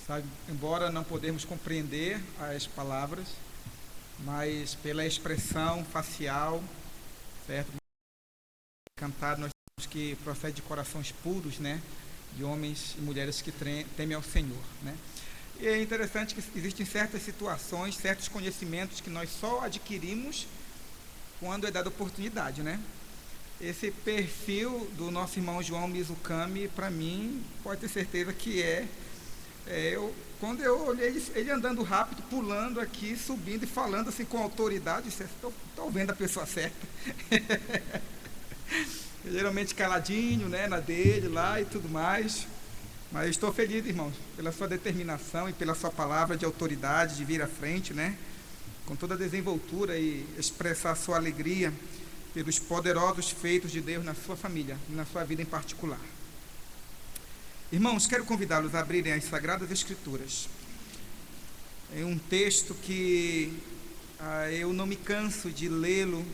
sabe? Embora não podemos compreender as palavras, mas pela expressão facial, certo? Cantar, nós temos que procede de corações puros, né? De homens e mulheres que temem ao Senhor, né? E é interessante que existem certas situações, certos conhecimentos que nós só adquirimos quando é dada oportunidade, né? Esse perfil do nosso irmão João Mizukami, para mim, pode ter certeza que quando eu olhei ele andando rápido, pulando aqui, subindo e falando assim com autoridade, estou vendo a pessoa certa. Geralmente caladinho, né, na dele lá e tudo mais. Mas estou feliz, irmãos, pela sua determinação e pela sua palavra de autoridade, de vir à frente, né, com toda a desenvoltura e expressar a sua alegria pelos poderosos feitos de Deus na sua família e na sua vida em particular. Irmãos, quero convidá-los a abrirem as Sagradas Escrituras. É um texto que eu não me canso de lê-lo,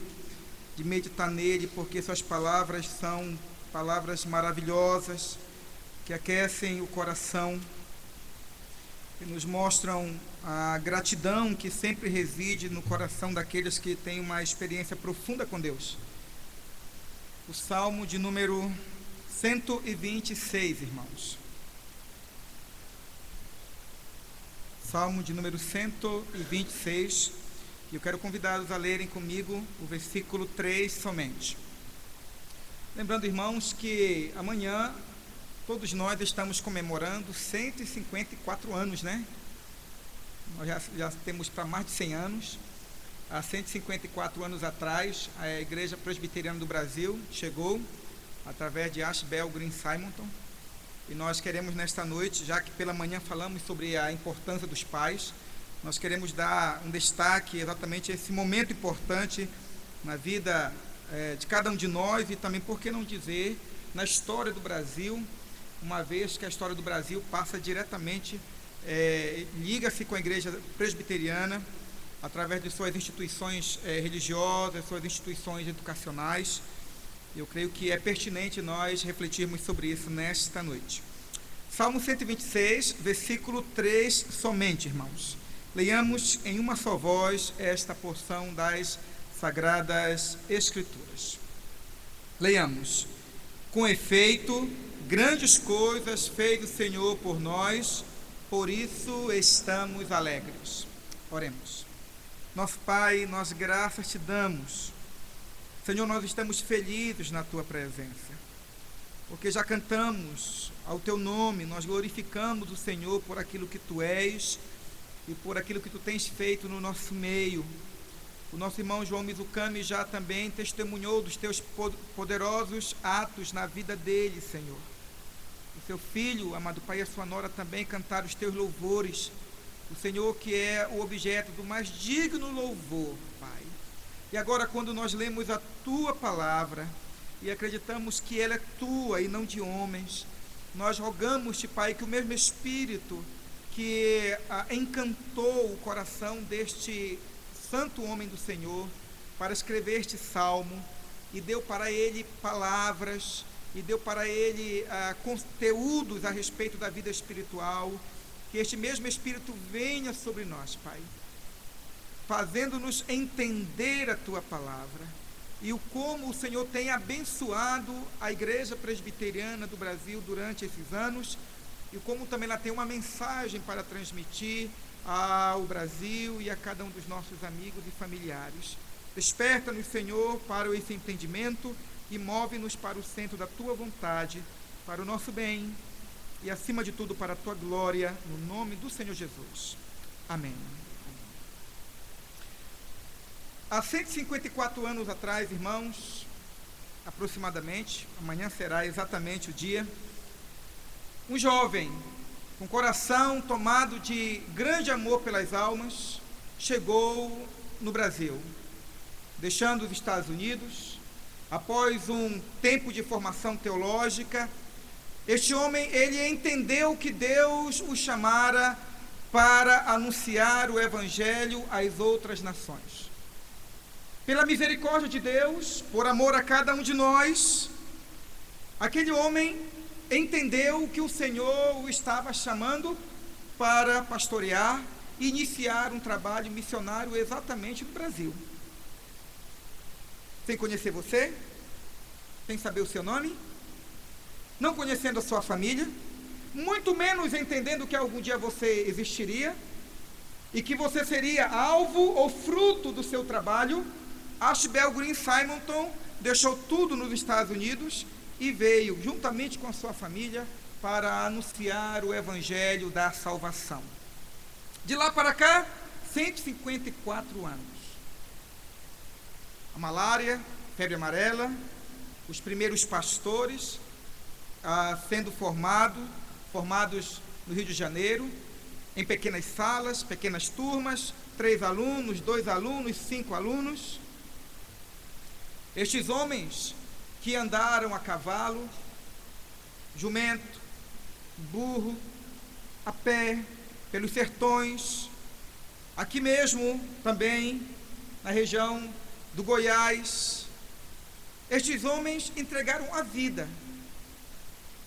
de meditar nele, porque suas palavras são palavras maravilhosas, que aquecem o coração, que nos mostram a gratidão que sempre reside no coração daqueles que têm uma experiência profunda com Deus. O Salmo de número 126, irmãos. Salmo de número 126. E eu quero convidá-los a lerem comigo o versículo 3 somente. Lembrando, irmãos, que amanhã todos nós estamos comemorando 154 anos, né? Nós já temos para mais de 100 anos. Há 154 anos atrás, a Igreja Presbiteriana do Brasil chegou através de Ashbel Green Simonton. E nós queremos nesta noite, já que pela manhã falamos sobre a importância dos pais, nós queremos dar um destaque exatamente a esse momento importante na vida de cada um de nós e também, por que não dizer, na história do Brasil, uma vez que a história do Brasil passa diretamente, liga-se com a Igreja Presbiteriana, através de suas instituições religiosas, suas instituições educacionais. Eu creio que é pertinente nós refletirmos sobre isso nesta noite. Salmo 126, versículo 3 somente, irmãos. Leiamos em uma só voz esta porção das Sagradas Escrituras. Leiamos. Com efeito, grandes coisas fez o Senhor por nós, por isso estamos alegres. Oremos. Nosso Pai, nós graças te damos. Senhor, nós estamos felizes na tua presença, porque já cantamos ao teu nome, nós glorificamos o Senhor por aquilo que tu és e por aquilo que tu tens feito no nosso meio. O nosso irmão João Mizukami já também testemunhou dos teus poderosos atos na vida dele, Senhor. O seu filho, amado Pai, e a sua nora também cantaram os teus louvores. O Senhor que é o objeto do mais digno louvor, Pai. E agora, quando nós lemos a tua palavra e acreditamos que ela é tua e não de homens, nós rogamos-te, Pai, que o mesmo Espírito que encantou o coração deste santo homem do Senhor para escrever este salmo e deu para ele palavras e deu para ele conteúdos a respeito da vida espiritual, que este mesmo Espírito venha sobre nós, Pai, fazendo-nos entender a tua palavra e como o Senhor tem abençoado a Igreja Presbiteriana do Brasil durante esses anos e como também ela tem uma mensagem para transmitir ao Brasil e a cada um dos nossos amigos e familiares. Desperta-nos, Senhor, para esse entendimento e move-nos para o centro da tua vontade, para o nosso bem e, acima de tudo, para a tua glória, no nome do Senhor Jesus. Amém. Há 154 anos atrás, irmãos, aproximadamente, amanhã será exatamente o dia, um jovem com coração tomado de grande amor pelas almas, chegou no Brasil, deixando os Estados Unidos. Após um tempo de formação teológica, este homem, ele entendeu que Deus o chamara para anunciar o Evangelho às outras nações. Pela misericórdia de Deus, por amor a cada um de nós, aquele homem entendeu que o Senhor o estava chamando para pastorear e iniciar um trabalho missionário exatamente no Brasil. Sem conhecer você, sem saber o seu nome, não conhecendo a sua família, muito menos entendendo que algum dia você existiria e que você seria alvo ou fruto do seu trabalho, Ashbel Green Simonton deixou tudo nos Estados Unidos e veio, juntamente com a sua família, para anunciar o Evangelho da salvação. De lá para cá, 154 anos. A malária, febre amarela, os primeiros pastores sendo formados no Rio de Janeiro, em pequenas salas, pequenas turmas, 3 alunos, 2 alunos, 5 alunos. Estes homens que andaram a cavalo, jumento, burro, a pé, pelos sertões, aqui mesmo também, na região do Goiás, estes homens entregaram a vida.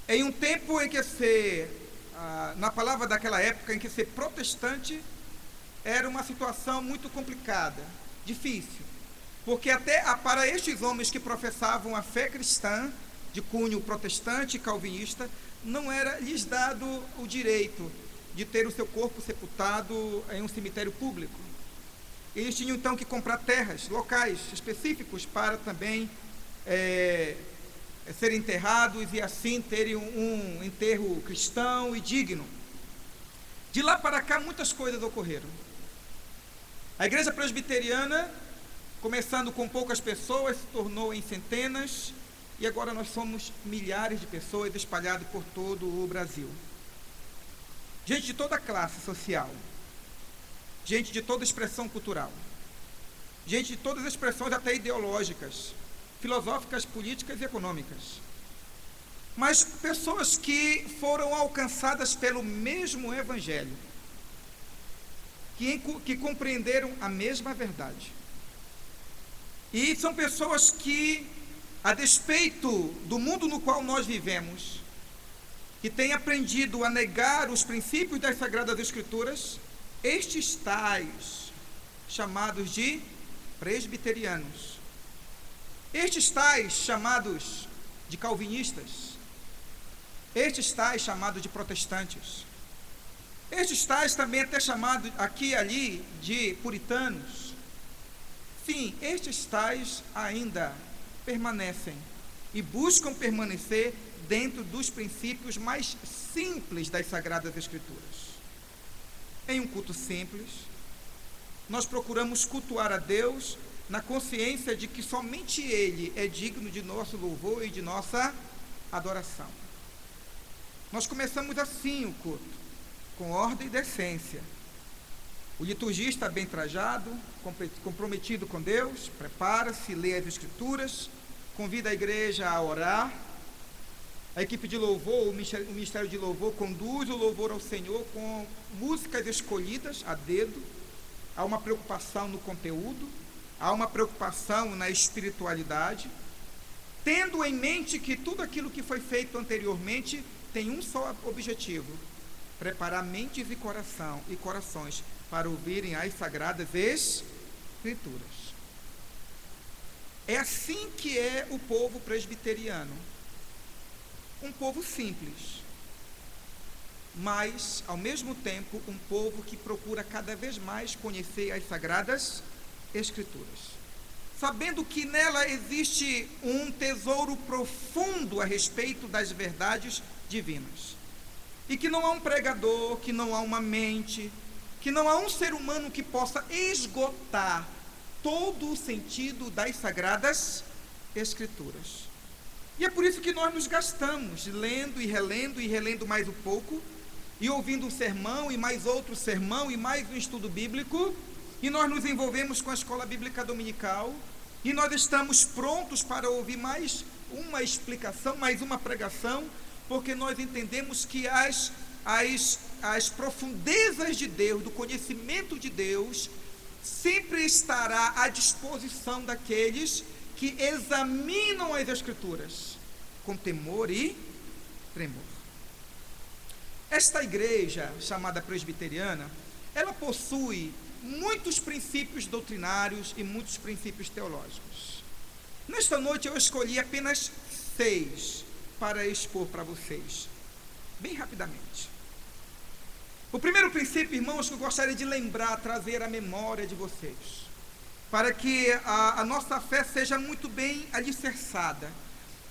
Em um tempo em que na palavra daquela época, em que ser protestante era uma situação muito complicada, difícil, porque até para estes homens que professavam a fé cristã, de cunho protestante e calvinista, não era lhes dado o direito de ter o seu corpo sepultado em um cemitério público. Eles tinham então que comprar terras, locais específicos para também serem enterrados e assim terem um enterro cristão e digno. De lá para cá muitas coisas ocorreram. A igreja presbiteriana, começando com poucas pessoas, se tornou em centenas, e agora nós somos milhares de pessoas espalhadas por todo o Brasil. Gente de toda classe social, gente de toda expressão cultural, gente de todas as expressões até ideológicas, filosóficas, políticas e econômicas. Mas pessoas que foram alcançadas pelo mesmo Evangelho, que compreenderam a mesma verdade. E são pessoas que, a despeito do mundo no qual nós vivemos, que têm aprendido a negar os princípios das Sagradas Escrituras, estes tais, chamados de presbiterianos, estes tais chamados de calvinistas, estes tais chamados de protestantes, estes tais também até chamados aqui e ali de puritanos, sim, estes tais ainda permanecem e buscam permanecer dentro dos princípios mais simples das Sagradas Escrituras. Em um culto simples, nós procuramos cultuar a Deus na consciência de que somente Ele é digno de nosso louvor e de nossa adoração. Nós começamos assim o culto, com ordem e decência. O liturgista bem trajado, comprometido com Deus, prepara-se, lê as Escrituras, convida a igreja a orar. A equipe de louvor, o ministério de louvor, conduz o louvor ao Senhor com músicas escolhidas a dedo. Há uma preocupação no conteúdo, há uma preocupação na espiritualidade, tendo em mente que tudo aquilo que foi feito anteriormente tem um só objetivo: preparar mentes e corações para ouvirem as Sagradas Escrituras. É assim que é o povo presbiteriano. Um povo simples, mas, ao mesmo tempo, um povo que procura cada vez mais conhecer as Sagradas Escrituras, sabendo que nela existe um tesouro profundo a respeito das verdades divinas, e que não há um pregador, que não há uma mente, que não há um ser humano que possa esgotar todo o sentido das Sagradas Escrituras. E é por isso que nós nos gastamos lendo e relendo mais um pouco, e ouvindo um sermão, e mais outro sermão, e mais um estudo bíblico, e nós nos envolvemos com a escola bíblica dominical, e nós estamos prontos para ouvir mais uma explicação, mais uma pregação, porque nós entendemos que as profundezas de Deus, do conhecimento de Deus, sempre estará à disposição daqueles que examinam as Escrituras com temor e tremor. esta igreja chamada presbiteriana, ela possui muitos princípios doutrinários e muitos princípios teológicos. Nesta noite eu escolhi apenas 6 para expor para vocês, bem rapidamente. O primeiro princípio, irmãos, que eu gostaria de lembrar, trazer à memória de vocês, para que a nossa fé seja muito bem alicerçada,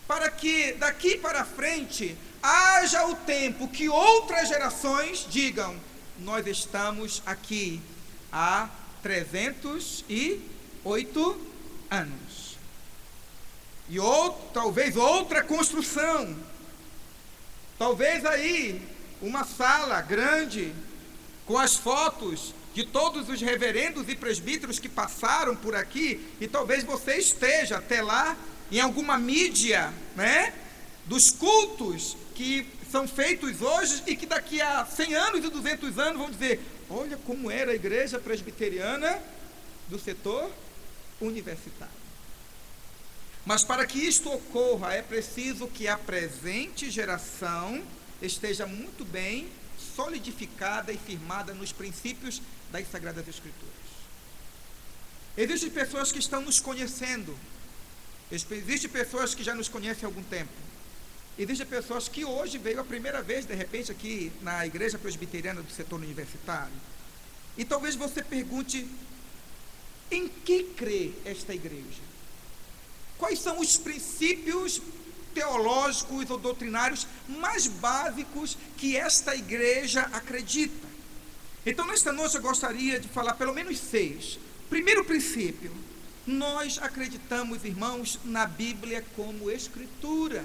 para que daqui para frente haja o tempo que outras gerações digam: nós estamos aqui há 308 anos. E talvez outra construção, talvez aí uma sala grande com as fotos de todos os reverendos e presbíteros que passaram por aqui, e talvez você esteja até lá em alguma mídia, né, dos cultos que são feitos hoje e que daqui a 100 anos e 200 anos vão dizer: olha como era a igreja presbiteriana do setor universitário. Mas para que isto ocorra, é preciso que a presente geração esteja muito bem solidificada e firmada nos princípios das Sagradas Escrituras. Existem pessoas que estão nos conhecendo, existem pessoas que já nos conhecem há algum tempo, existem pessoas que hoje veio a primeira vez, de repente, aqui na igreja presbiteriana do setor universitário, e talvez você pergunte: em que crê esta igreja? Quais são os princípios teológicos ou doutrinários mais básicos que esta igreja acredita? Então, nesta noite eu gostaria de falar pelo menos 6. Primeiro princípio: nós acreditamos, irmãos, na Bíblia como Escritura.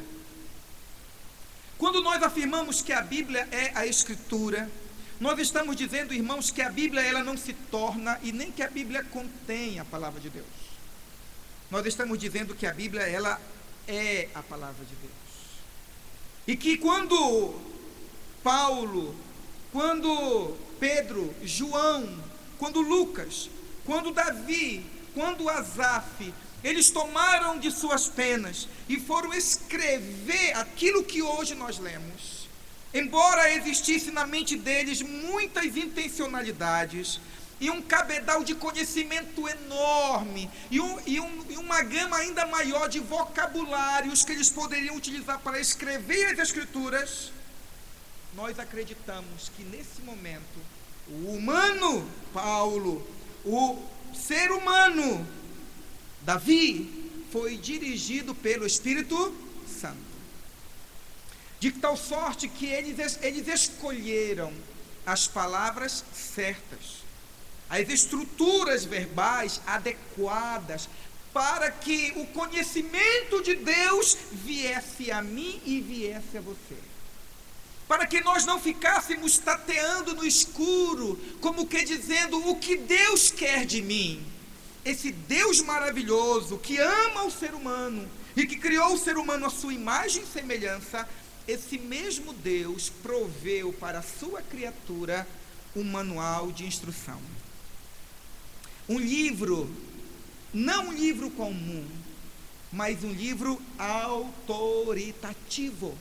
Quando nós afirmamos que a Bíblia é a Escritura, nós estamos dizendo, irmãos, que a Bíblia ela não se torna e nem que a Bíblia contém a palavra de Deus. Nós estamos dizendo que a Bíblia ela é a palavra de Deus. E que quando Paulo, quando Pedro, João, quando Lucas, quando Davi, quando Asaf, eles tomaram de suas penas e foram escrever aquilo que hoje nós lemos, embora existisse na mente deles muitas intencionalidades e um cabedal de conhecimento enorme e uma gama ainda maior de vocabulários que eles poderiam utilizar para escrever as Escrituras, nós acreditamos que nesse momento o humano Paulo, o ser humano Davi, foi dirigido pelo Espírito Santo, de tal sorte que eles escolheram as palavras certas, as estruturas verbais adequadas, para que o conhecimento de Deus viesse a mim e viesse a você, para que nós não ficássemos tateando no escuro, como que dizendo: o que Deus quer de mim? Esse Deus maravilhoso que ama o ser humano e que criou o ser humano à sua imagem e semelhança, esse mesmo Deus proveu para a sua criatura um manual de instrução. Um livro, não um livro comum, mas um livro autoritativo.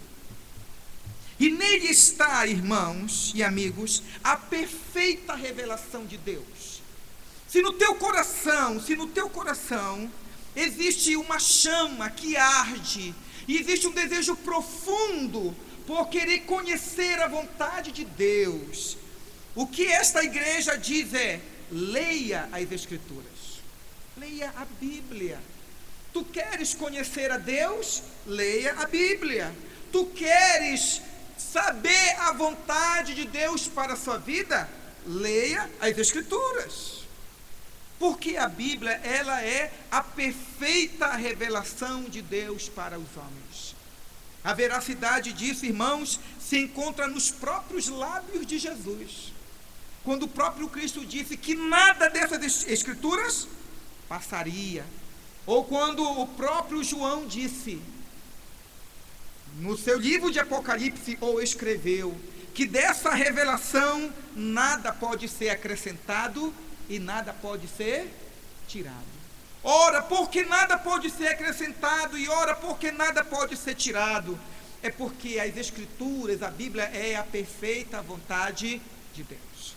E nele está, irmãos e amigos, a perfeita revelação de Deus. Se no teu coração existe uma chama que arde, e existe um desejo profundo por querer conhecer a vontade de Deus, o que esta igreja diz é: leia as Escrituras, leia a Bíblia. Tu queres conhecer a Deus? Leia a Bíblia. Tu queres saber a vontade de Deus para a sua vida? Leia as Escrituras. Porque a Bíblia, ela é a perfeita revelação de Deus para os homens. A veracidade disso, irmãos, se encontra nos próprios lábios de Jesus, quando o próprio Cristo disse que nada dessas Escrituras passaria, ou quando o próprio João disse, no seu livro de Apocalipse, ou escreveu, que dessa revelação nada pode ser acrescentado e nada pode ser tirado. Ora, porque nada pode ser acrescentado e ora, porque nada pode ser tirado? é porque as Escrituras, a Bíblia, é a perfeita vontade de Deus.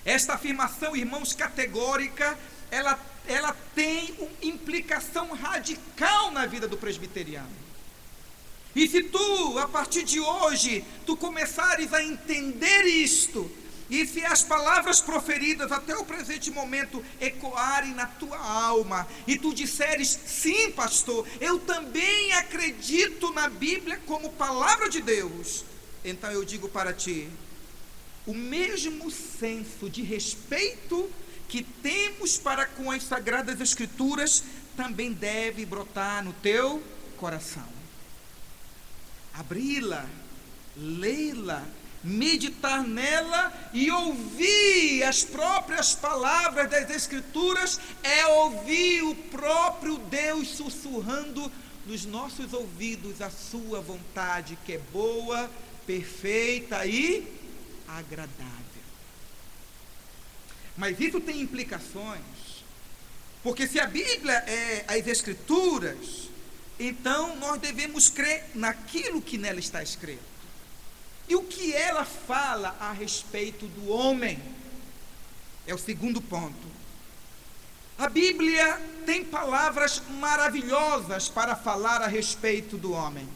Esta afirmação, irmãos, categórica, ela tem uma implicação radical na vida do presbiteriano. E se tu, a partir de hoje, tu começares a entender isto, e se as palavras proferidas até o presente momento ecoarem na tua alma, e tu disseres, sim, pastor, eu também acredito na Bíblia como palavra de Deus, então eu digo para ti, o mesmo senso de respeito que temos para com as Sagradas Escrituras, também deve brotar no teu coração. Abri-la, lê-la, meditar nela e ouvir as próprias palavras das Escrituras, é ouvir o próprio Deus sussurrando nos nossos ouvidos a sua vontade, que é boa, perfeita e agradável. Mas isso tem implicações, porque se a Bíblia é as Escrituras, então nós devemos crer naquilo que nela está escrito. E o que ela fala a respeito do homem? É o segundo ponto. A Bíblia tem palavras maravilhosas para falar a respeito do homem.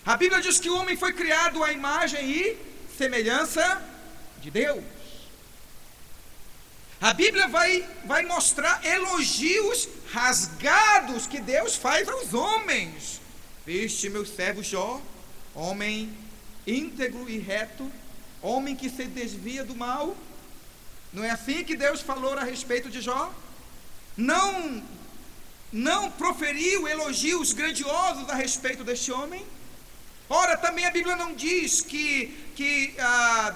A Bíblia diz que o homem foi criado à imagem e semelhança de Deus. A Bíblia vai mostrar elogios rasgados que Deus faz aos homens. Viste meu servo Jó, homem íntegro e reto, homem que se desvia do mal. Não é assim que Deus falou a respeito de Jó? Não proferiu elogios grandiosos a respeito deste homem? Ora, também a Bíblia não diz que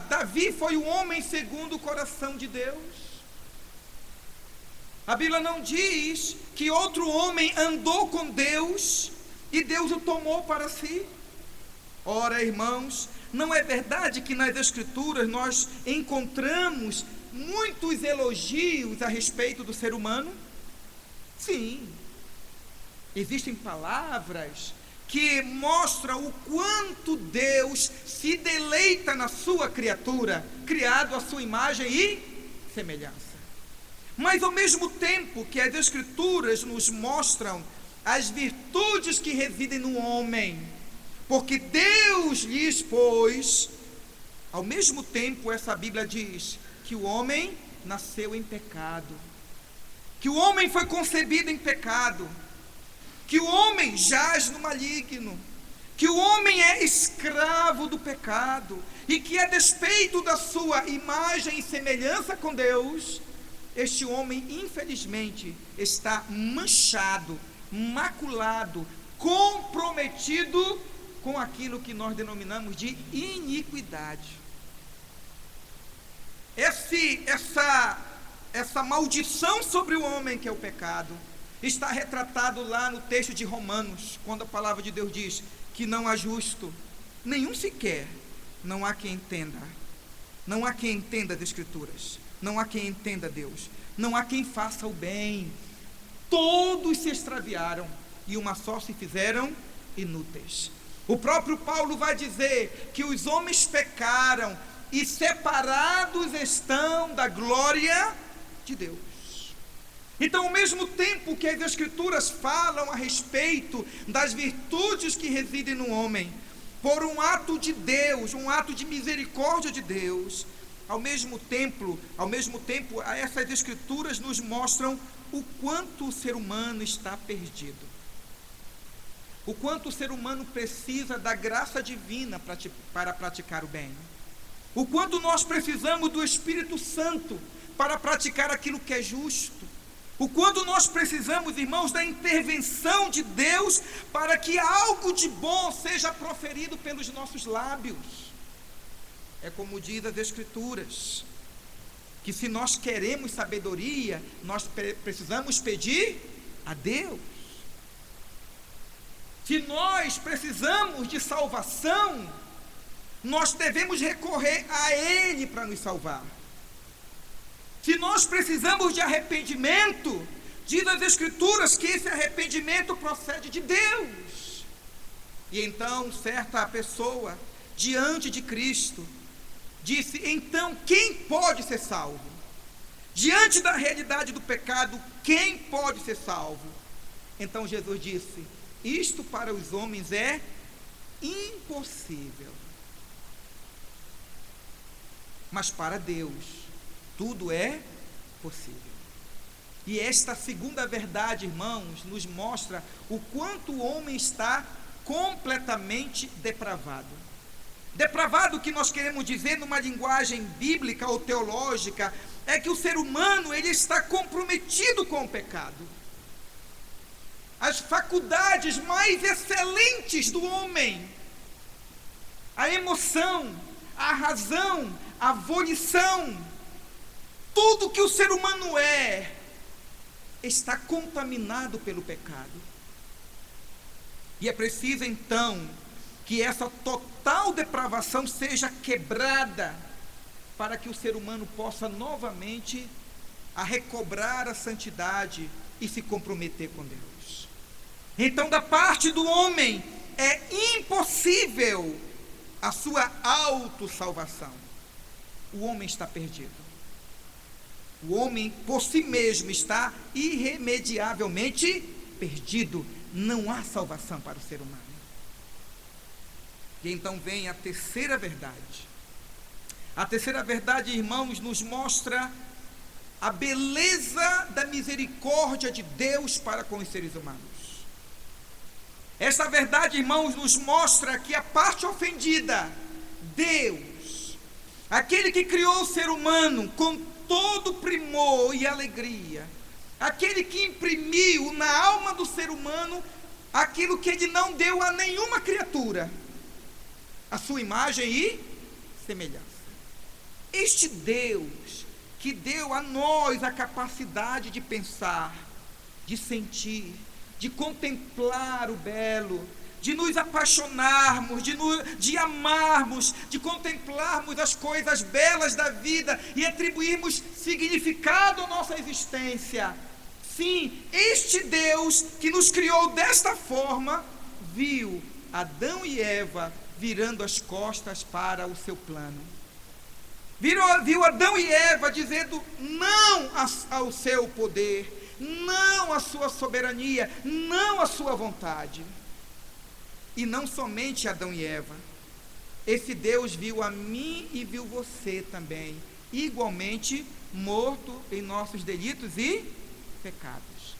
Davi foi o homem segundo o coração de Deus? A Bíblia não diz que outro homem andou com Deus e Deus o tomou para si? Ora, irmãos, não é verdade que nas Escrituras nós encontramos muitos elogios a respeito do ser humano? Sim, existem palavras que mostram o quanto Deus se deleita na sua criatura, criado à sua imagem e semelhança. Mas ao mesmo tempo que as Escrituras nos mostram as virtudes que residem no homem, porque Deus lhe expôs, ao mesmo tempo essa Bíblia diz que o homem nasceu em pecado, que o homem foi concebido em pecado, que o homem jaz no maligno, que o homem é escravo do pecado, e que a despeito da sua imagem e semelhança com Deus, este homem infelizmente está manchado, maculado, comprometido com aquilo que nós denominamos de iniquidade. Essa maldição sobre o homem, que é o pecado, está retratado lá no texto de Romanos, quando a palavra de Deus diz que não há justo, nenhum sequer, não há quem entenda, não há quem entenda as Escrituras, não há quem entenda Deus, não há quem faça o bem, todos se extraviaram e uma só se fizeram inúteis. O próprio Paulo vai dizer que os homens pecaram e separados estão da glória de Deus. Então, ao mesmo tempo que as Escrituras falam a respeito das virtudes que residem no homem, por um ato de Deus, um ato de misericórdia de Deus, ao mesmo tempo, essas Escrituras nos mostram o quanto o ser humano está perdido, o quanto o ser humano precisa da graça divina para praticar o bem, o quanto nós precisamos do Espírito Santo para praticar aquilo que é justo, o quanto nós precisamos, irmãos, da intervenção de Deus para que algo de bom seja proferido pelos nossos lábios. É como diz as Escrituras, que se nós queremos sabedoria, nós precisamos pedir a Deus. Se nós precisamos de salvação, nós devemos recorrer a Ele para nos salvar. Se nós precisamos de arrependimento, diz as Escrituras que esse arrependimento procede de Deus. E então certa pessoa, diante de Cristo, disse: então quem pode ser salvo? Diante da realidade do pecado, quem pode ser salvo? Então Jesus disse: isto para os homens é impossível, mas para Deus tudo é possível. E esta segunda verdade, irmãos, nos mostra o quanto o homem está completamente depravado. Depravado, que nós queremos dizer numa linguagem bíblica ou teológica, é que o ser humano, ele está comprometido com o pecado. As faculdades mais excelentes do homem, a emoção, a razão, a volição, tudo que o ser humano está contaminado pelo pecado. E é preciso então que essa total depravação seja quebrada, para que o ser humano possa novamente recobrar a santidade e se comprometer com Deus. Então, da parte do homem, é impossível a sua autossalvação. O homem está perdido. O homem por si mesmo está irremediavelmente perdido. Não há salvação para o ser humano. E então vem a terceira verdade. A terceira verdade, irmãos, nos mostra a beleza da misericórdia de Deus para com os seres humanos. Essa verdade, irmãos, nos mostra que a parte ofendida, Deus, aquele que criou o ser humano com todo primor e alegria, aquele que imprimiu na alma do ser humano aquilo que ele não deu a nenhuma criatura, a sua imagem e semelhança. Este Deus que deu a nós a capacidade de pensar, de sentir, de contemplar o belo, de nos apaixonarmos, de amarmos, de contemplarmos as coisas belas da vida e atribuirmos significado à nossa existência. Sim, este Deus que nos criou desta forma, viu Adão e Eva virando as costas para o seu plano. Viu Adão e Eva dizendo não ao seu poder, não à sua soberania, não à sua vontade. E não somente Adão e Eva, esse Deus viu a mim e viu você também, igualmente morto em nossos delitos e pecados.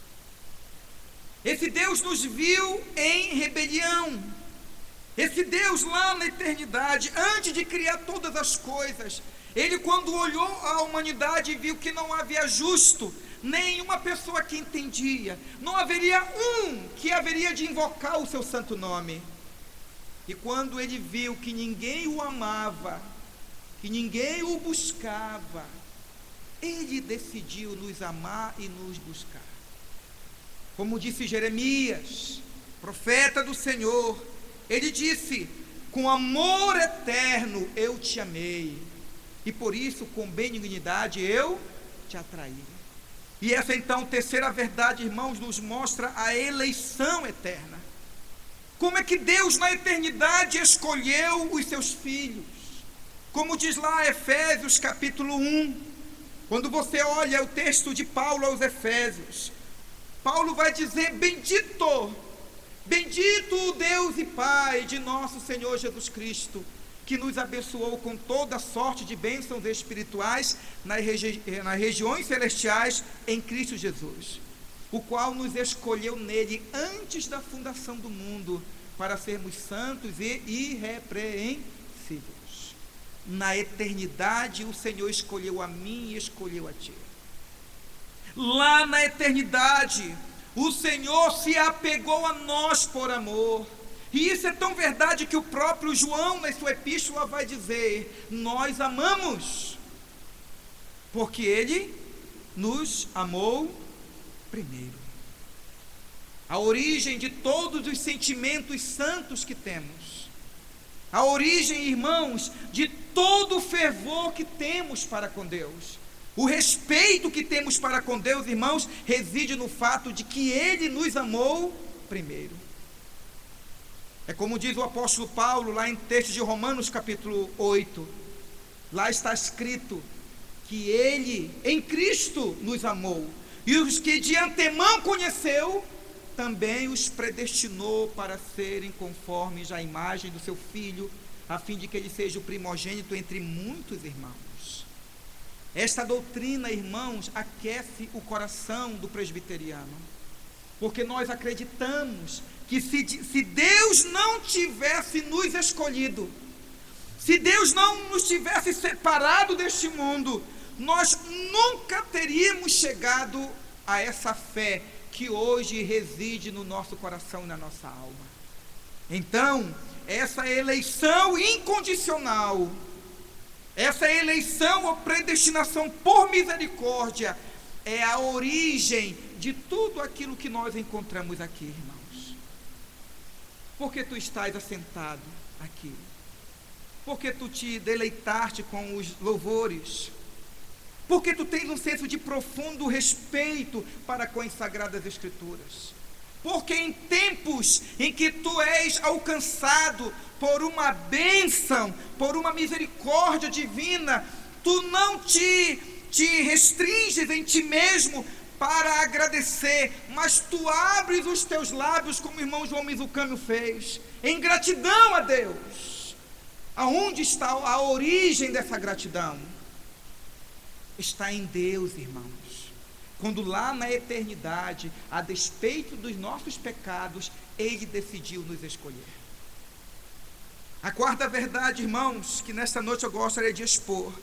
Esse Deus nos viu em rebelião. Esse Deus lá na eternidade, antes de criar todas as coisas, Ele, quando olhou a humanidade e viu que não havia justo, nenhuma pessoa que entendia, não haveria um que haveria de invocar o seu santo nome. E quando Ele viu que ninguém o amava, que ninguém o buscava, Ele decidiu nos amar e nos buscar. Como disse Jeremias, profeta do Senhor, ele disse: com amor eterno eu te amei, e por isso com benignidade eu te atraí. E essa então terceira verdade, irmãos, nos mostra a eleição eterna. Como é que Deus na eternidade escolheu os seus filhos? Como diz lá Efésios capítulo 1, quando você olha o texto de Paulo aos Efésios, Paulo vai dizer: bendito o Deus e Pai de nosso Senhor Jesus Cristo, que nos abençoou com toda sorte de bênçãos espirituais nas regiões celestiais em Cristo Jesus, o qual nos escolheu nele antes da fundação do mundo, para sermos santos e irrepreensíveis. Na eternidade o Senhor escolheu a mim e escolheu a ti. Lá na eternidade o Senhor se apegou a nós por amor. E isso é tão verdade que o próprio João, na sua epístola, vai dizer: nós amamos, porque Ele nos amou primeiro. A origem de todos os sentimentos santos que temos, a origem, irmãos, de todo o fervor que temos para com Deus, o respeito que temos para com Deus, irmãos, reside no fato de que Ele nos amou primeiro. É como diz o apóstolo Paulo lá em texto de Romanos capítulo 8. Lá está escrito que Ele, em Cristo, nos amou. E os que de antemão conheceu, também os predestinou para serem conformes à imagem do seu Filho, a fim de que ele seja o primogênito entre muitos irmãos. Esta doutrina, irmãos, aquece o coração do presbiteriano, porque nós acreditamos que se Deus não tivesse nos escolhido, se Deus não nos tivesse separado deste mundo, nós nunca teríamos chegado a essa fé que hoje reside no nosso coração e na nossa alma. Então, essa eleição incondicional, essa eleição ou predestinação por misericórdia, é a origem de tudo aquilo que nós encontramos aqui, irmãos. Por que tu estás assentado aqui? Por que tu te deleitaste com os louvores? Porque tu tens um senso de profundo respeito para com as Sagradas Escrituras. Porque em tempos em que tu és alcançado por uma bênção, por uma misericórdia divina, tu não te restringes em ti mesmo para agradecer, mas tu abres os teus lábios, como o irmão João Mizucâmio fez, em gratidão a Deus. Aonde está a origem dessa gratidão? Está em Deus, irmãos. Quando lá na eternidade, a despeito dos nossos pecados, Ele decidiu nos escolher. A quarta verdade, irmãos, que nesta noite eu gostaria de expor,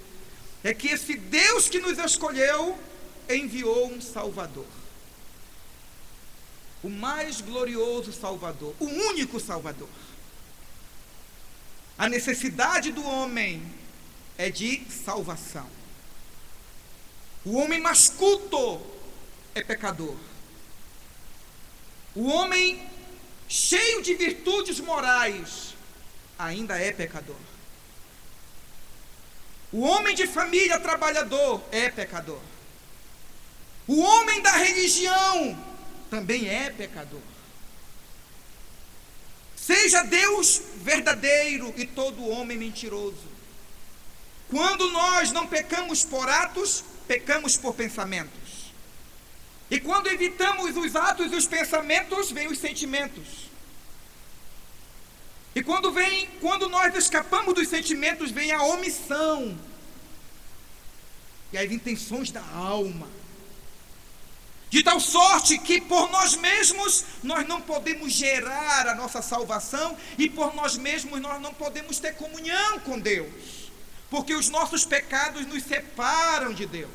é que esse Deus que nos escolheu, enviou um Salvador. O mais glorioso Salvador, o único Salvador. A necessidade do homem é de salvação. O homem mais culto é pecador. O homem cheio de virtudes morais ainda é pecador. O homem de família trabalhador é pecador. O homem da religião também é pecador. Seja Deus verdadeiro e todo homem mentiroso. Quando nós não pecamos por atos, pecamos por pensamentos. E quando evitamos os atos e os pensamentos, vêm os sentimentos. E quando nós escapamos dos sentimentos, vem a omissão. E as intenções da alma. De tal sorte que por nós mesmos nós não podemos gerar a nossa salvação, e por nós mesmos nós não podemos ter comunhão com Deus, porque os nossos pecados nos separam de Deus.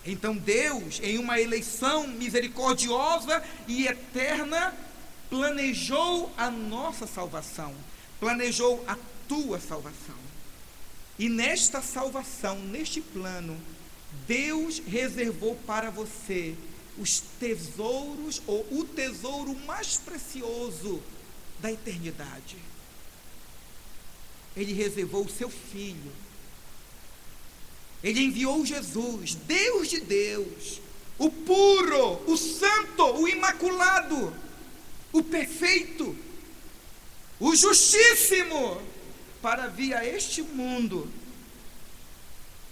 Então Deus, em uma eleição misericordiosa e eterna, planejou a nossa salvação, planejou a tua salvação. E nesta salvação, neste plano, Deus reservou para você os tesouros, ou o tesouro mais precioso da eternidade. Ele reservou o seu Filho. Ele enviou Jesus, Deus de Deus, o puro, o santo, o imaculado, o perfeito, o justíssimo, para vir a este mundo,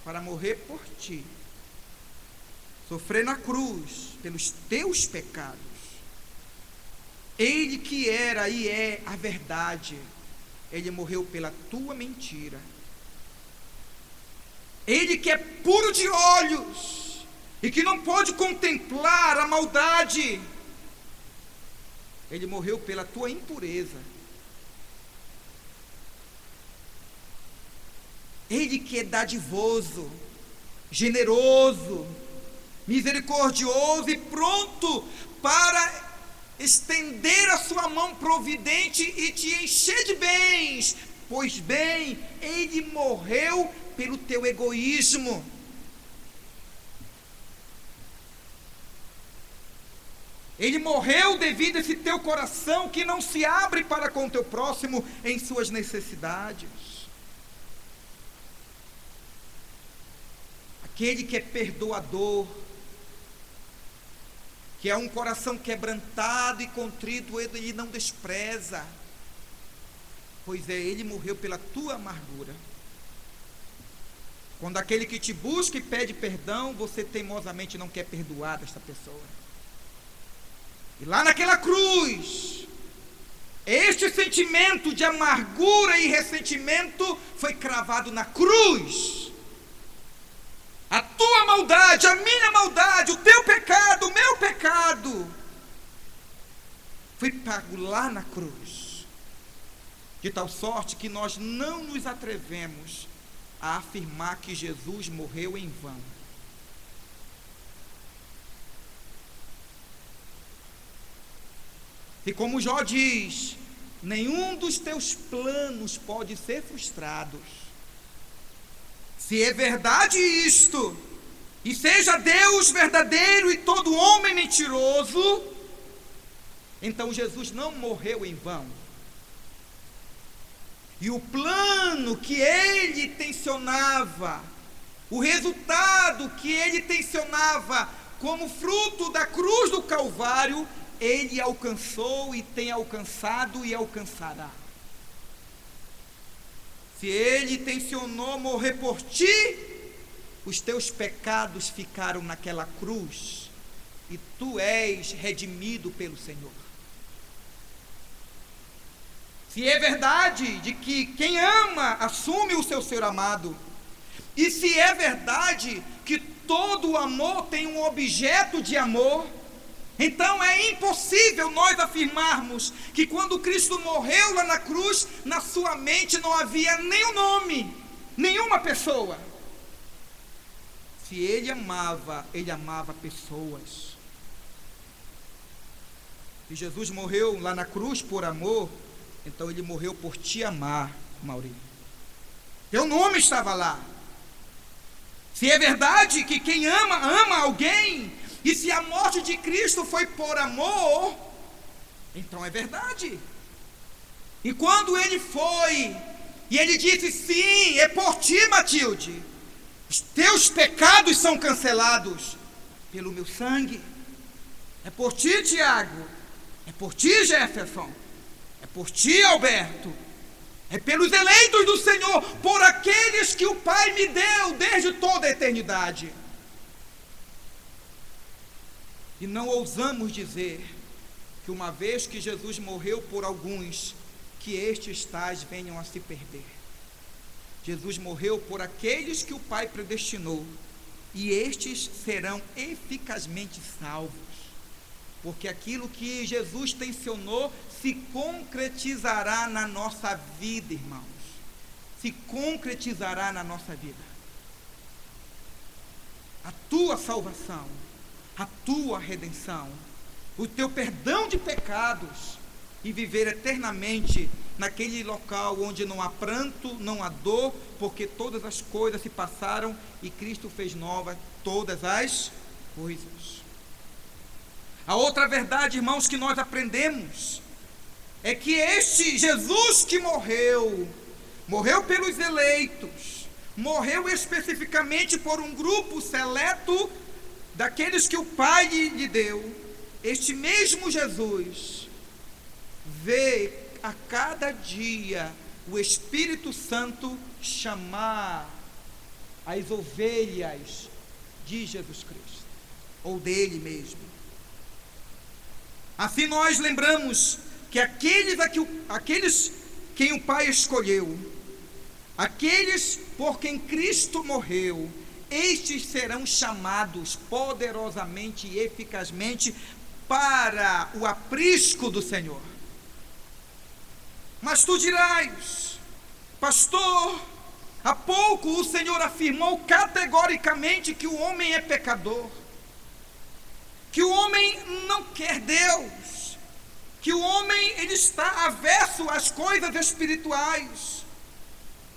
para morrer por ti, sofrer na cruz pelos teus pecados. Ele que era e é a verdade, ele morreu pela tua mentira. Ele que é puro de olhos e que não pode contemplar a maldade, ele morreu pela tua impureza. Ele que é dadivoso, generoso, misericordioso e pronto para estender a sua mão providente e te encher de bens, pois bem, ele morreu pelo teu egoísmo. Ele morreu devido a esse teu coração que não se abre para com o teu próximo em suas necessidades. Aquele que é perdoador, que é um coração quebrantado e contrito, ele não despreza. Pois é, ele morreu pela tua amargura. Quando aquele que te busca e pede perdão, você teimosamente não quer perdoar desta pessoa. E lá naquela cruz, este sentimento de amargura e ressentimento foi cravado na cruz. A tua maldade, a minha maldade, o teu pecado, o meu pecado, foi pago lá na cruz. De tal sorte que nós não nos atrevemos a afirmar que Jesus morreu em vão. E como Jó diz, nenhum dos teus planos pode ser frustrado. Se é verdade isto, e seja Deus verdadeiro e todo homem mentiroso, então Jesus não morreu em vão. E o plano que ele tensionava, o resultado que ele tensionava como fruto da cruz do Calvário, ele alcançou e tem alcançado e alcançará. Se ele tensionou morrer por ti, os teus pecados ficaram naquela cruz e tu és redimido pelo Senhor. Se é verdade de que quem ama assume o seu ser amado, e se é verdade que todo amor tem um objeto de amor, então é impossível nós afirmarmos que quando Cristo morreu lá na cruz, na sua mente não havia nenhum nome, nenhuma pessoa. Se ele amava pessoas. Se Jesus morreu lá na cruz por amor, então ele morreu por te amar, Maurício. Teu nome estava lá. Se é verdade que quem ama alguém, e se a morte de Cristo foi por amor, então é verdade. E quando ele foi, e ele disse, sim, é por ti, Matilde, os teus pecados são cancelados pelo meu sangue. É por ti, Tiago, é por ti, Jefferson, é por ti, Alberto, é pelos eleitos do Senhor, por aqueles que o Pai me deu desde toda a eternidade. E não ousamos dizer que uma vez que Jesus morreu por alguns, que estes tais venham a se perder. Jesus morreu por aqueles que o Pai predestinou, e estes serão eficazmente salvos, porque aquilo que Jesus tensionou se concretizará na nossa vida, irmãos, se concretizará na nossa vida. A tua salvação, a tua redenção, o teu perdão de pecados e viver eternamente naquele local onde não há pranto, não há dor, porque todas as coisas se passaram e Cristo fez nova todas as coisas. A outra verdade, irmãos, que nós aprendemos é que este Jesus que morreu pelos eleitos, morreu especificamente por um grupo seleto daqueles que o Pai lhe deu. Este mesmo Jesus vê a cada dia o Espírito Santo chamar as ovelhas de Jesus Cristo, ou dele mesmo. Assim nós lembramos que aqueles quem o Pai escolheu, aqueles por quem Cristo morreu, estes serão chamados poderosamente e eficazmente para o aprisco do Senhor. Mas tu dirás, pastor, há pouco o Senhor afirmou categoricamente que o homem é pecador, que o homem não quer Deus, que o homem ele está averso às coisas espirituais.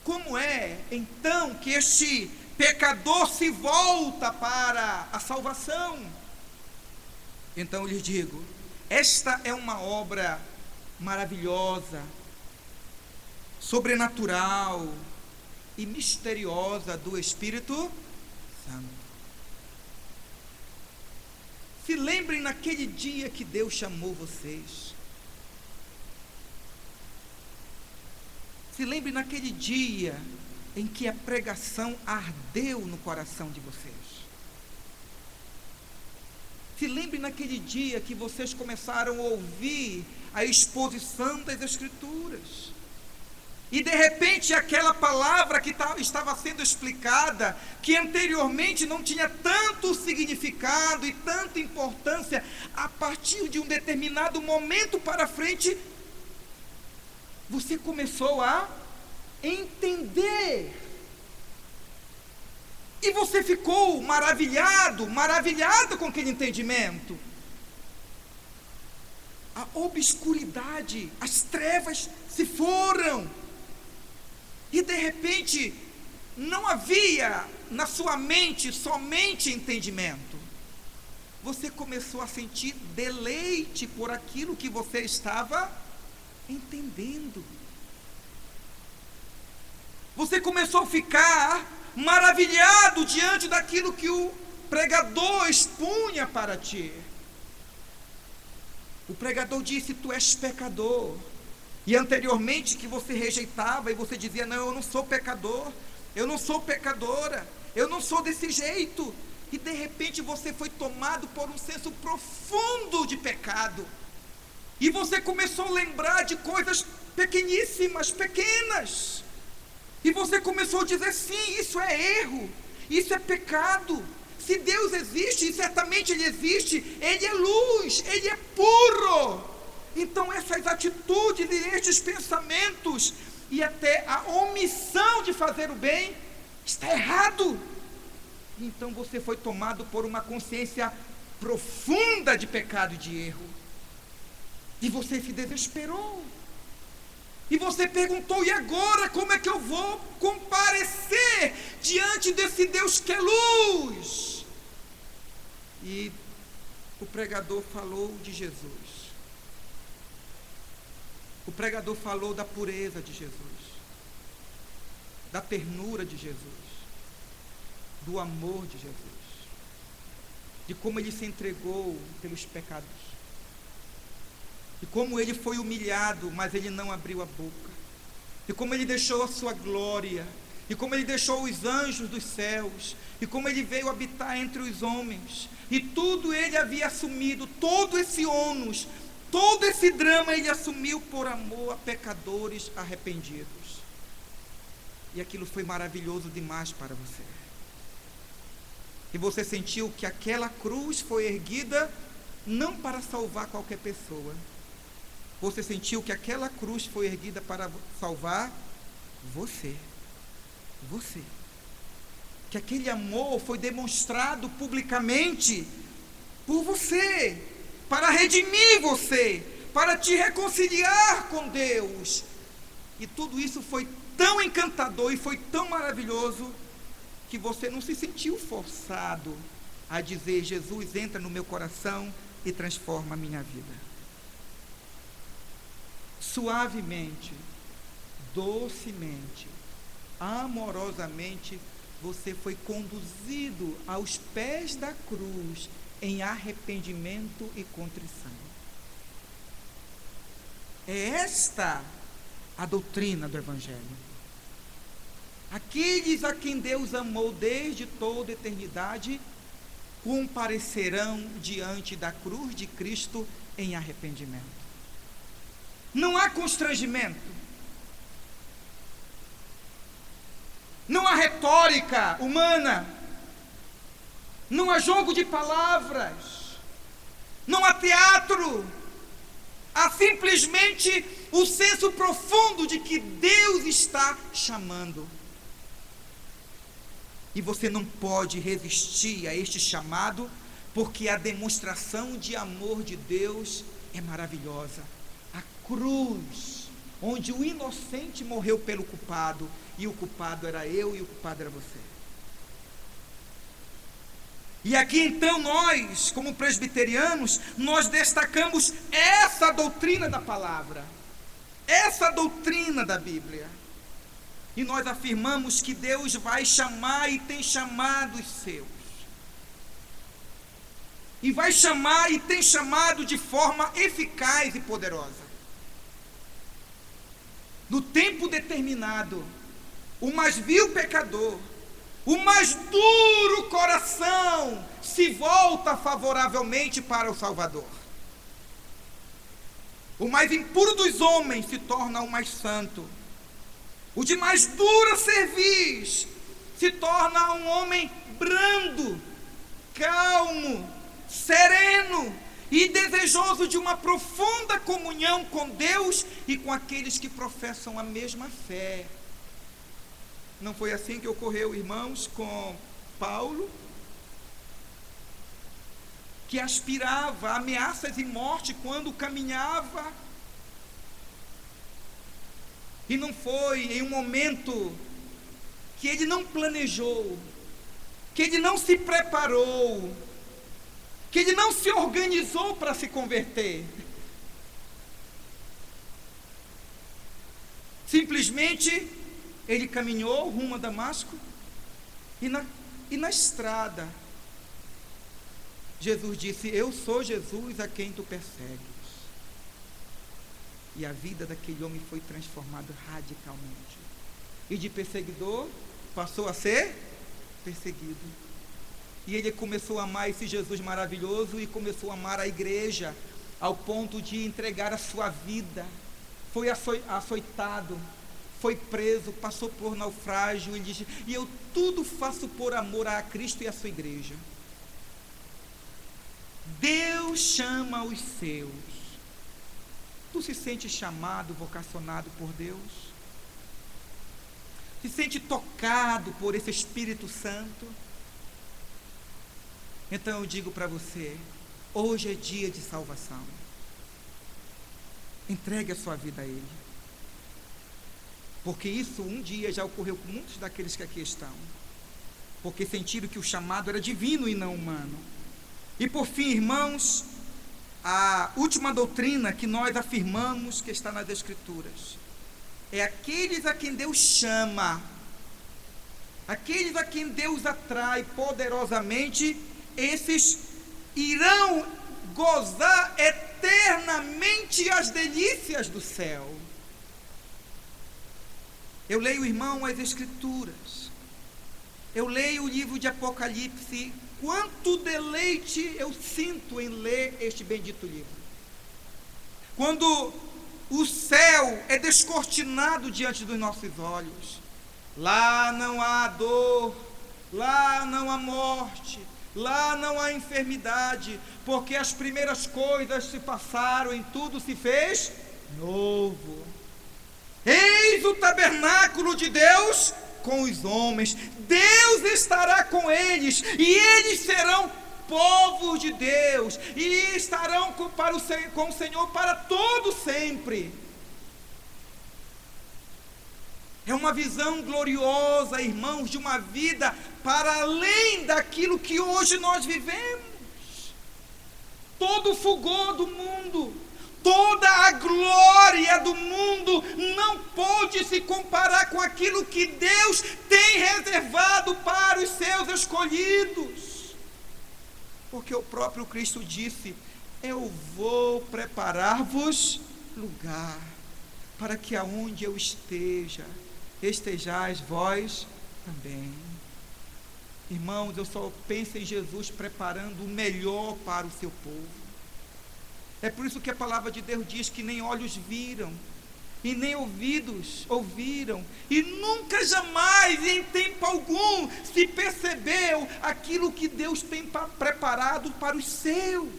Como é então que este pecador se volta para a salvação? Então eu lhes digo, esta é uma obra maravilhosa, sobrenatural e misteriosa do Espírito Santo. Se lembrem naquele dia que Deus chamou vocês. Se lembrem naquele dia em que a pregação ardeu no coração de vocês. Se lembrem naquele dia que vocês começaram a ouvir a exposição das Escrituras. E de repente aquela palavra que estava sendo explicada, que anteriormente não tinha tanto significado e tanta importância, a partir de um determinado momento para frente, você começou a entender. E você ficou maravilhado com aquele entendimento. A obscuridade, as trevas se foram. E de repente, não havia na sua mente somente entendimento. Você começou a sentir deleite por aquilo que você estava entendendo. Você começou a ficar maravilhado diante daquilo que o pregador expunha para ti. O pregador disse: tu és pecador. E anteriormente que você rejeitava e você dizia: não, eu não sou pecador, eu não sou pecadora, eu não sou desse jeito. E de repente você foi tomado por um senso profundo de pecado. E você começou a lembrar de coisas pequeníssimas, pequenas. E você começou a dizer: sim, isso é erro, isso é pecado. Se Deus existe, e certamente Ele existe, Ele é luz, Ele é puro. Então essas atitudes e estes pensamentos, e até a omissão de fazer o bem, está errado. Então você foi tomado por uma consciência profunda de pecado e de erro. E você se desesperou. E você perguntou: e agora como é que eu vou comparecer diante desse Deus que é luz? E o pregador falou de Jesus. O pregador falou da pureza de Jesus, da ternura de Jesus, do amor de Jesus, de como Ele se entregou pelos pecados, de como Ele foi humilhado, mas Ele não abriu a boca, de como Ele deixou a sua glória, e como Ele deixou os anjos dos céus, e como Ele veio habitar entre os homens, e tudo Ele havia assumido, todo esse ônus, todo esse drama Ele assumiu por amor a pecadores arrependidos. E aquilo foi maravilhoso demais para você. E você sentiu que aquela cruz foi erguida não para salvar qualquer pessoa. Você sentiu que aquela cruz foi erguida para salvar você. Você. Que aquele amor foi demonstrado publicamente por você, para redimir você, para te reconciliar com Deus. E tudo isso foi tão encantador e foi tão maravilhoso que você não se sentiu forçado a dizer: Jesus, entra no meu coração e transforma a minha vida. Suavemente, docemente, amorosamente, você foi conduzido aos pés da cruz em arrependimento e contrição. É esta a doutrina do Evangelho. Aqueles a quem Deus amou desde toda a eternidade comparecerão diante da cruz de Cristo em arrependimento. Não há constrangimento, não há retórica humana, não há jogo de palavras, não há teatro. Há simplesmente o senso profundo de que Deus está chamando. E você não pode resistir a este chamado, porque a demonstração de amor de Deus é maravilhosa. A cruz, onde o inocente morreu pelo culpado, e o culpado era eu e o culpado era você. E aqui então nós, como presbiterianos, nós destacamos essa doutrina da palavra, essa doutrina da Bíblia. E nós afirmamos que Deus vai chamar e tem chamado os seus. e vai chamar e tem chamado de forma eficaz e poderosa. No tempo determinado, o mais vil pecador, o mais duro coração se volta favoravelmente para o Salvador. O mais impuro dos homens se torna o mais santo. O de mais dura cerviz se torna um homem brando, calmo, sereno e desejoso de uma profunda comunhão com Deus e com aqueles que professam a mesma fé. Não foi assim que ocorreu, irmãos, com Paulo, que aspirava a ameaças e morte quando caminhava, e não foi em um momento que ele não planejou, que ele não se preparou, que ele não se organizou para se converter. Simplesmente ele caminhou rumo a Damasco e na estrada Jesus disse: eu sou Jesus a quem tu persegues. E a vida daquele homem foi transformada radicalmente. E de perseguidor passou a ser perseguido. E ele começou a amar esse Jesus maravilhoso e começou a amar a igreja, ao ponto de entregar a sua vida. Foi açoitado, foi preso, passou por naufrágio e disse: e eu tudo faço por amor a Cristo e a sua igreja. Deus chama os seus. Tu se sente chamado, vocacionado por Deus? Se sente tocado por esse Espírito Santo? Então eu digo para você, hoje é dia de salvação. Entregue a sua vida a Ele. Porque isso um dia já ocorreu com muitos daqueles que aqui estão. Porque sentiram que o chamado era divino e não humano. E por fim, irmãos, a última doutrina que nós afirmamos que está nas Escrituras é aqueles a quem Deus chama, aqueles a quem Deus atrai poderosamente, esses irão gozar eternamente as delícias do céu. Eu leio, irmão, as Escrituras, eu leio o livro de Apocalipse. Quanto deleite eu sinto em ler este bendito livro. Quando o céu é descortinado diante dos nossos olhos, lá não há dor, lá não há morte, lá não há enfermidade, porque as primeiras coisas se passaram e tudo se fez novo. Eis o tabernáculo de Deus com os homens. Deus estará com eles, e eles serão povo de Deus, e estarão com o Senhor para todo sempre. É uma visão gloriosa, irmãos, de uma vida para além daquilo que hoje nós vivemos. Todo o fulgor do mundo, toda a glória do mundo não pode se comparar com aquilo que Deus tem reservado para os seus escolhidos. Porque o próprio Cristo disse: eu vou preparar-vos lugar, para que aonde eu esteja, estejais vós também. Irmãos, eu só penso em Jesus preparando o melhor para o seu povo. É por isso que a palavra de Deus diz que nem olhos viram, e nem ouvidos ouviram, e nunca jamais, em tempo algum, se percebeu aquilo que Deus tem preparado para os seus.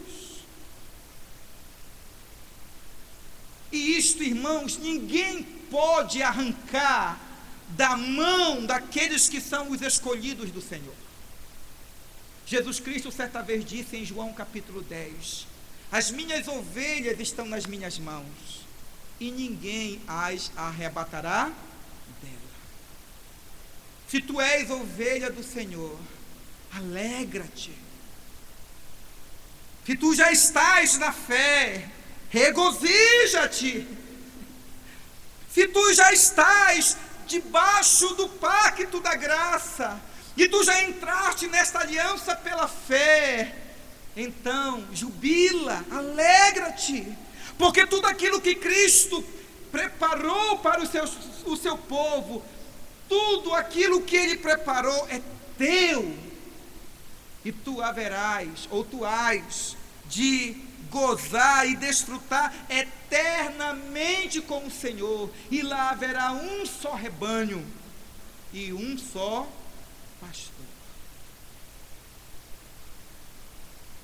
E isto, irmãos, ninguém pode arrancar da mão daqueles que são os escolhidos do Senhor. Jesus Cristo certa vez disse em João capítulo 10: as minhas ovelhas estão nas minhas mãos, e ninguém as arrebatará dela. Se tu és ovelha do Senhor, alegra-te. Se tu já estás na fé, regozija-te. Se tu já estás debaixo do pacto da graça, e tu já entraste nesta aliança pela fé, então jubila, alegra-te, porque tudo aquilo que Cristo preparou para o seu povo, tudo aquilo que Ele preparou é teu, e tu haverás, ou tu hás de gozar e desfrutar eternamente com o Senhor, e lá haverá um só rebanho e um só pastor.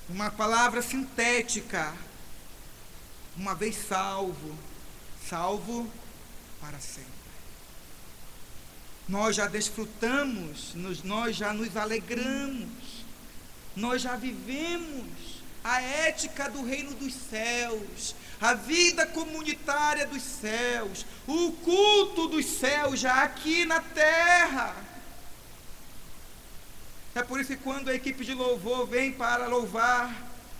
Uma palavra sintética: uma vez salvo, salvo para sempre. Nós já desfrutamos, nós já nos alegramos, nós já vivemos a ética do reino dos céus, a vida comunitária dos céus, o culto dos céus já aqui na terra. É por isso que quando a equipe de louvor vem para louvar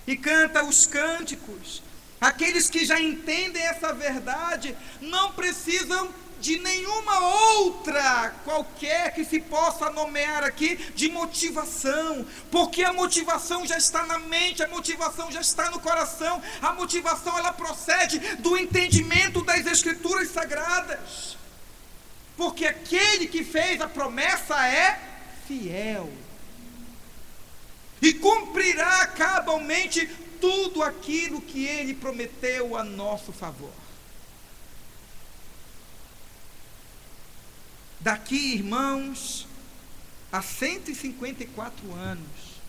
e canta os cânticos, aqueles que já entendem essa verdade não precisam de nenhuma outra qualquer que se possa nomear aqui de motivação, porque a motivação já está na mente, a motivação já está no coração, a motivação ela procede do entendimento das Escrituras Sagradas, porque aquele que fez a promessa é fiel e cumprirá cabalmente tudo aquilo que Ele prometeu a nosso favor. Daqui, irmãos, a 154 anos,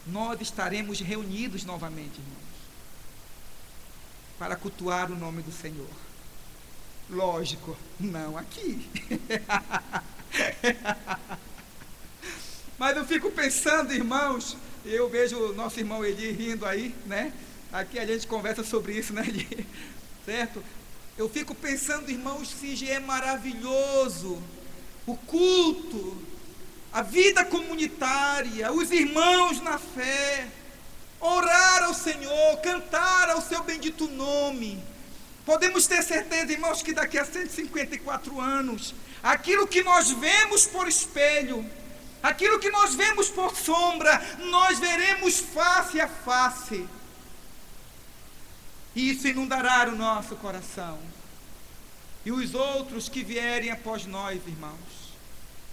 nós estaremos reunidos novamente, irmãos, para cultuar o nome do Senhor. Lógico, não aqui. Mas eu fico pensando, irmãos, eu vejo o nosso irmão Eli rindo aí, né? Aqui a gente conversa sobre isso, né, Eli? Certo? Eu fico pensando, irmãos, se é maravilhoso o culto, a vida comunitária, os irmãos na fé, orar ao Senhor, cantar ao seu bendito nome. Podemos ter certeza, irmãos, que daqui a 154 anos, aquilo que nós vemos por espelho, aquilo que nós vemos por sombra, nós veremos face a face. E isso inundará o nosso coração. E os outros que vierem após nós, irmãos,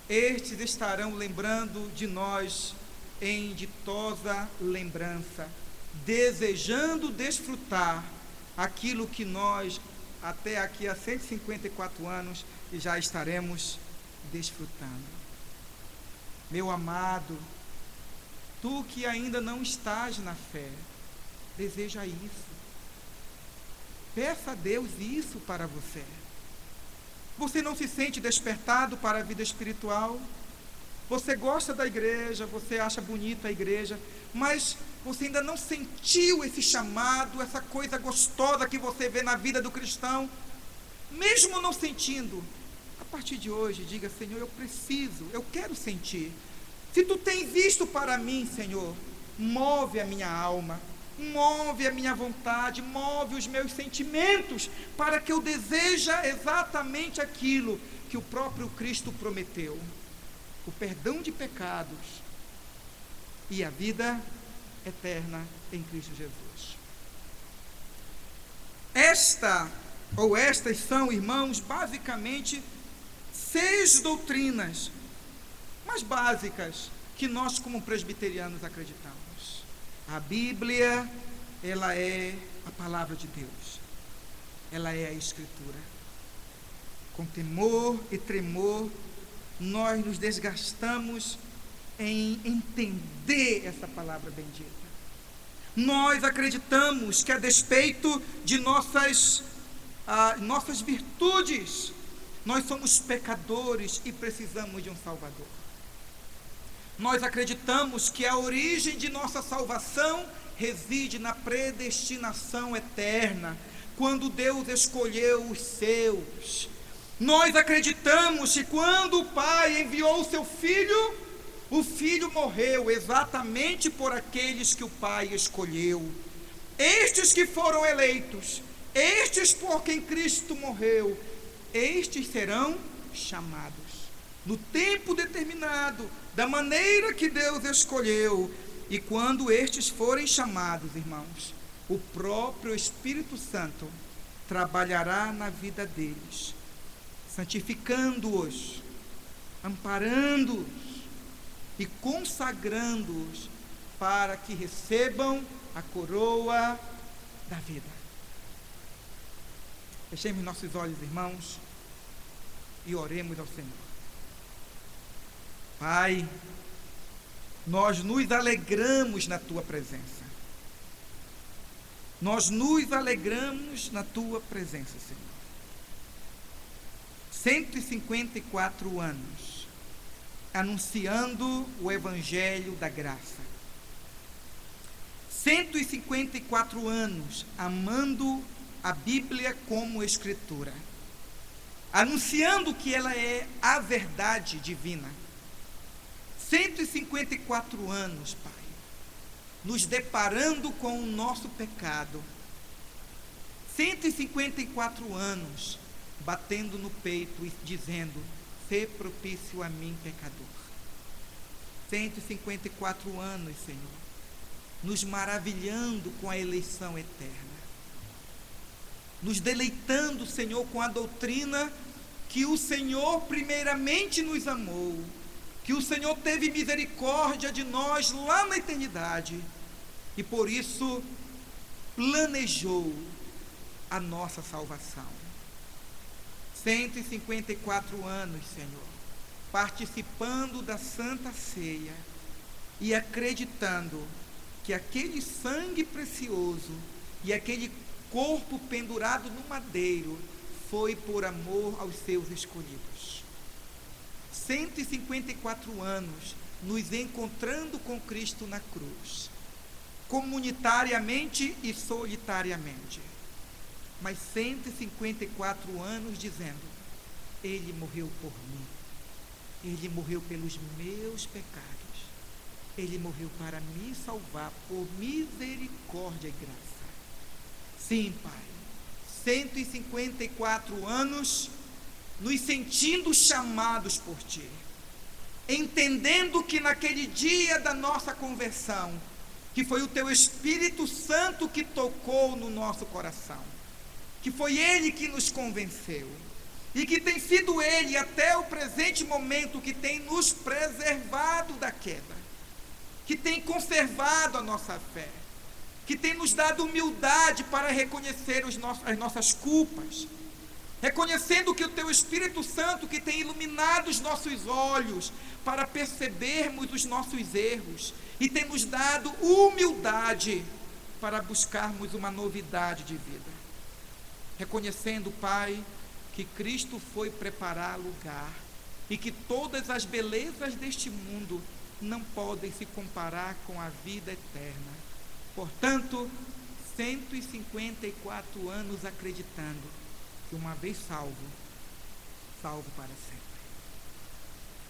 estes estarão lembrando de nós em ditosa lembrança, desejando desfrutar aquilo que nós, até aqui a 154 anos, já estaremos desfrutando. Meu amado, tu que ainda não estás na fé, deseja isso. Peça a Deus isso para você. Você não se sente despertado para a vida espiritual? Você gosta da igreja, você acha bonita a igreja, mas você ainda não sentiu esse chamado, essa coisa gostosa que você vê na vida do cristão? Mesmo não sentindo, a partir de hoje, diga: Senhor, eu preciso, eu quero sentir. Se tu tens isto para mim, Senhor, move a minha alma, move a minha vontade, move os meus sentimentos, para que eu deseje exatamente aquilo que o próprio Cristo prometeu: o perdão de pecados e a vida eterna em Cristo Jesus. Estas são, irmãos, basicamente 6 doutrinas mais básicas que nós como presbiterianos acreditamos. A Bíblia, ela é a palavra de Deus, ela é a Escritura. Com temor e tremor, nós nos desgastamos em entender essa palavra bendita. Nós acreditamos que, a despeito de nossas virtudes, nós somos pecadores e precisamos de um Salvador. Nós acreditamos que a origem de nossa salvação reside na predestinação eterna, quando Deus escolheu os seus. Nós acreditamos que quando o Pai enviou o seu Filho, o Filho morreu exatamente por aqueles que o Pai escolheu. Estes que foram eleitos, estes por quem Cristo morreu, estes serão chamados no tempo determinado, da maneira que Deus escolheu. E quando estes forem chamados, irmãos, o próprio Espírito Santo trabalhará na vida deles, santificando-os, amparando-os e consagrando-os para que recebam a coroa da vida. Fechemos nossos olhos, irmãos, e oremos ao Senhor. Pai, nós nos alegramos na Tua presença. Nós nos alegramos na Tua presença, Senhor. 154 anos anunciando o Evangelho da graça. 154 anos amando a Bíblia como Escritura. Anunciando que ela é a verdade divina. 154 anos, Pai, nos deparando com o nosso pecado. 154 anos batendo no peito e dizendo: sê propício a mim, pecador. 154 anos, Senhor, nos maravilhando com a eleição eterna. Nos deleitando, Senhor, com a doutrina que o Senhor primeiramente nos amou, que o Senhor teve misericórdia de nós lá na eternidade e por isso planejou a nossa salvação. 154 anos, Senhor, participando da Santa Ceia e acreditando que aquele sangue precioso e aquele corpo pendurado no madeiro foi por amor aos seus escolhidos. 154 anos nos encontrando com Cristo na cruz, comunitariamente e solitariamente, mas 154 anos dizendo: Ele morreu por mim, Ele morreu pelos meus pecados, Ele morreu para me salvar por misericórdia e graça. Sim, Pai, 154 anos nos sentindo chamados por Ti, entendendo que naquele dia da nossa conversão, que foi o Teu Espírito Santo que tocou no nosso coração, que foi Ele que nos convenceu, e que tem sido Ele até o presente momento que tem nos preservado da queda, que tem conservado a nossa fé, que tem nos dado humildade para reconhecer as nossas culpas, reconhecendo que o Teu Espírito Santo que tem iluminado os nossos olhos para percebermos os nossos erros e tem nos dado humildade para buscarmos uma novidade de vida. Reconhecendo, Pai, que Cristo foi preparar lugar e que todas as belezas deste mundo não podem se comparar com a vida eterna. Portanto, 154 anos acreditando que uma vez salvo, salvo para sempre.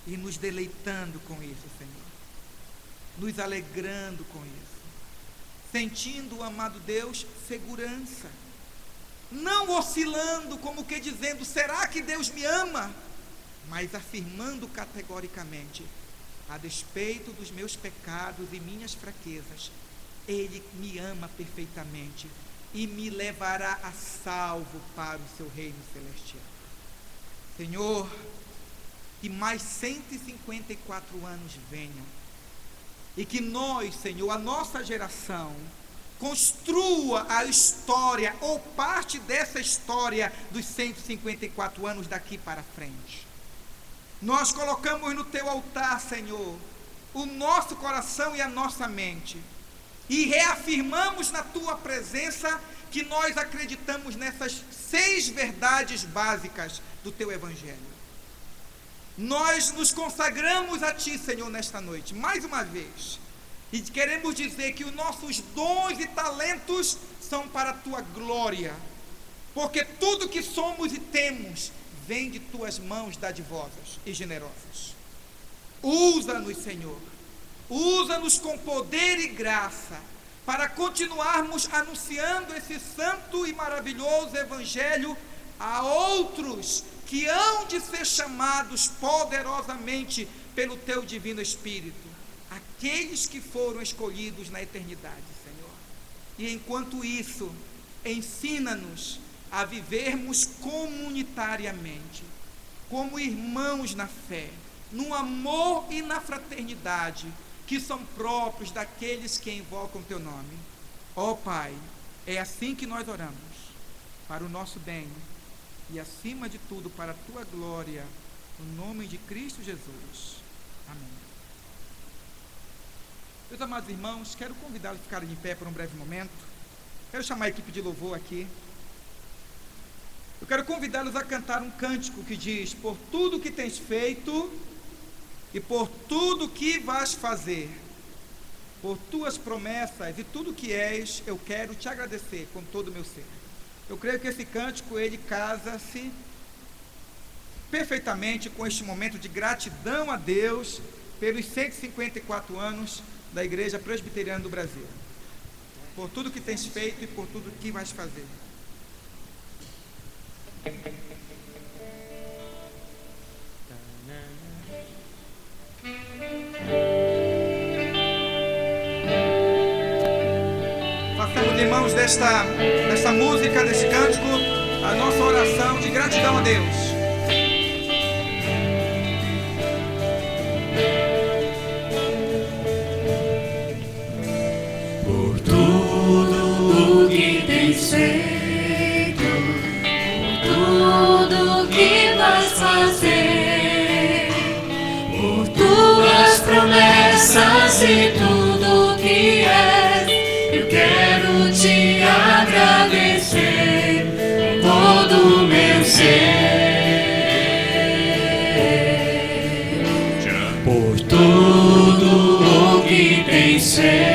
E nos deleitando com isso, Senhor. Nos alegrando com isso. Sentindo, amado Deus, segurança. Não oscilando, como que dizendo: será que Deus me ama? Mas afirmando categoricamente: a despeito dos meus pecados e minhas fraquezas, Ele me ama perfeitamente e me levará a salvo para o seu reino celestial. Senhor, que mais 154 anos venham e que nós, Senhor, a nossa geração, construa a história ou parte dessa história dos 154 anos daqui para frente. Nós colocamos no Teu altar, Senhor, o nosso coração e a nossa mente, e reafirmamos na Tua presença que nós acreditamos nessas 6 verdades básicas do Teu Evangelho. Nós nos consagramos a Ti, Senhor, nesta noite, mais uma vez, e queremos dizer que os nossos dons e talentos são para a Tua glória, porque tudo que somos e temos vem de Tuas mãos dadivosas e generosas. Usa-nos, Senhor, usa-nos com poder e graça, para continuarmos anunciando esse santo e maravilhoso Evangelho a outros que hão de ser chamados poderosamente pelo Teu Divino Espírito, aqueles que foram escolhidos na eternidade, Senhor. E enquanto isso, ensina-nos a vivermos comunitariamente, como irmãos na fé, no amor e na fraternidade, que são próprios daqueles que invocam teu nome. Ó Pai, é assim que nós oramos, para o nosso bem e, acima de tudo, para a tua glória, no nome de Cristo Jesus. Amém. Meus amados irmãos, quero convidá-los a ficarem de pé por um breve momento. Quero chamar a equipe de louvor aqui. Eu quero convidá-los a cantar um cântico que diz: por tudo que tens feito e por tudo que vais fazer, por tuas promessas e tudo que és, eu quero te agradecer com todo o meu ser. Eu creio que esse cântico, ele casa-se perfeitamente com este momento de gratidão a Deus pelos 154 anos da Igreja Presbiteriana do Brasil. Por tudo que tens feito e por tudo que vais fazer. Façamos, irmãos, desta música, desse cântico, a nossa oração de gratidão a Deus. Por tudo o que tens feito, por tudo que vais fazer, por tuas promessas e tudo que és, eu quero te agradecer com todo o meu ser. Por tudo o que tens feito,